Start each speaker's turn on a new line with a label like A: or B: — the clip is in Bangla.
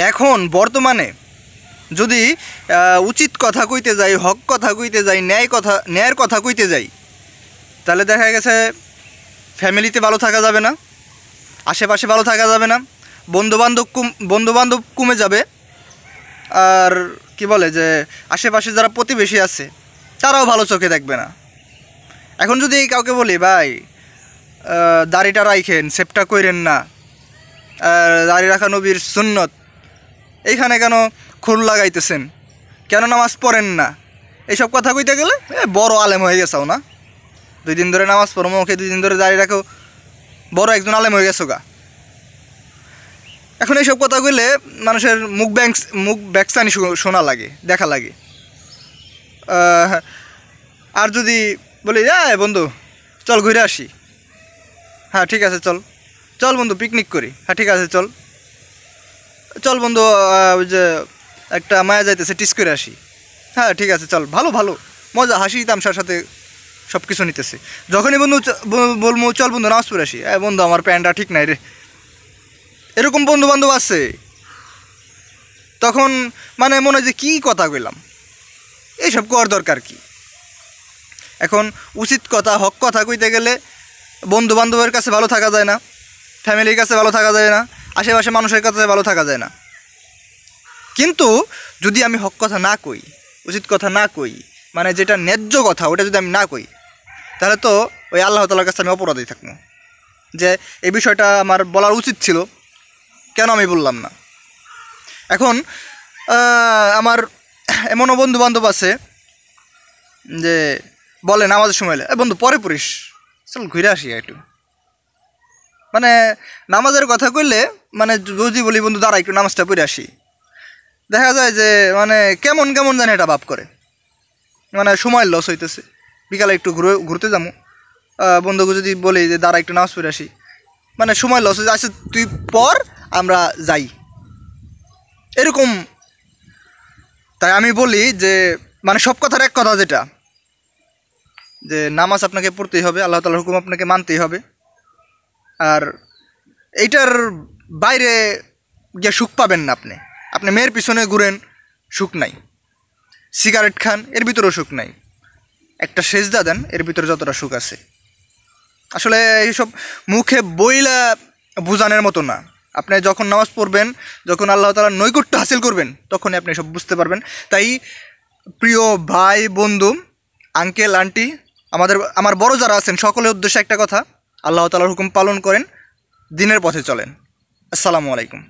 A: এখন বর্তমানে যদি উচিত কথা কইতে যাই, হক কথা কইতে যাই, ন্যায়ের কথা কইতে যাই, তাহলে দেখা গেছে ফ্যামিলিতে ভালো থাকা যাবে না, আশেপাশে ভালো থাকা যাবে না, বন্ধুবান্ধব কমে যাবে। আর কি বলে যে আশেপাশে যারা প্রতিবেশী আছে তারাও ভালো চোখে দেখবে না। এখন যদি কাউকে বলি ভাই দাড়িটা রাইখেন, সেপটা কইরেন না, দাড়ি রাখা নবীর সুন্নত, এইখানে কেন খুর লাগাইতেছেন, কেন নামাজ পড়েন না, এইসব কথা কইতে গেলে বড় আলেম হয়ে গেছাও না, 2 দিন ধরে নামাজ পড়ো, মুখে 2 দিন ধরে দাড়ি রাখো, বড় একজন আলেম হয়ে গেছো গা। এখন এইসব কথা কইলে মানুষের মুখ ব্যাকসানি শোনা লাগে, দেখা লাগে। আর যদি বলি বন্ধু চল ঘুরে আসি, হ্যাঁ ঠিক আছে চল বন্ধু পিকনিক করি, হ্যাঁ ঠিক আছে চল বন্ধু ওই যে একটা মায়া যাইতেছে টিস করে আসি, হ্যাঁ ঠিক আছে চল, ভালো মজা হাসি তামশার সাথে সব কিছু নিতেছে। যখনই বন্ধু বলবো চল বন্ধু নামাজ পড়ে আসি, বন্ধু আমার প্যান্টটা ঠিক নাই রে, এরকম বন্ধুবান্ধব আছে, তখন মানে মনে হয় যে কী কথা কইলাম, এইসব করার দরকার কি। এখন উচিত কথা হক কথা কইতে গেলে বন্ধুবান্ধবের কাছে ভালো থাকা যায় না, ফ্যামিলির কাছে ভালো থাকা যায় না, আশেপাশে মানুষের কাছে ভালো থাকা যায় না। কিন্তু যদি আমি হক কথা না কই, উচিত কথা না কই, মানে যেটা ন্যায্য কথা ওটা যদি আমি না কই, তাহলে তো ওই আল্লাহ তাআলার কাছে আমি অপরাধী থাকবো, যে এই বিষয়টা আমার বলার উচিত ছিল, কেন আমি বললাম না। এখন আমার এমনও বন্ধুবান্ধব আছে যে বলে নামাজের সময় বন্ধু পরে পড়িস, চল ঘুরে আসি একটু, মানে নামাজের কথা কইলে মানে যদি বলি বন্ধু দাঁড়া একটু নামাজটা পড়ে আসি, দেখা যায় যে মানে কেমন জানি এটা ভাব করে, মানে সময় লস হইতেছে, বিকালে একটু ঘুরতে যাবো, বন্ধুকে যদি বলি যে দাঁড়া একটু নামাজ পড়ে আসি, মানে সময় লস হয়েছে, আচ্ছা তুই পর আমরা যাই, এরকম। তাই আমি বলি যে মানে সব কথার এক কথা, যেটা যে নামাজ আপনাকে পড়তেই হবে, আল্লাহ তাআলার হুকুম আপনাকে মানতেই হবে, আর এইটার বাইরে গিয়ে সুখ পাবেন না। আপনি মেয়ের পিছনে ঘুরেন, সুখ নাই, সিগারেট খান, এর ভিতরেও সুখ নাই, একটা সেজদা দেন, এর ভিতরে যতটা সুখ আছে। আসলে এইসব মুখে বইলা বুঝানোর মতো না। আপনি যখন নামাজ পড়বেন, যখন আল্লাহ তাআলার নৈকট্য হাসিল করবেন, তখনই আপনি সব বুঝতে পারবেন। তাই প্রিয় ভাই বন্ধু, আঙ্কেল আন্টি, আমার বড় যারা আছেন, সকলের উদ্দেশ্যে একটা কথা, আল্লাহ তাআলার হুকুম পালন করেন, দিনের পথে চলেন। আসসালামু আলাইকুম।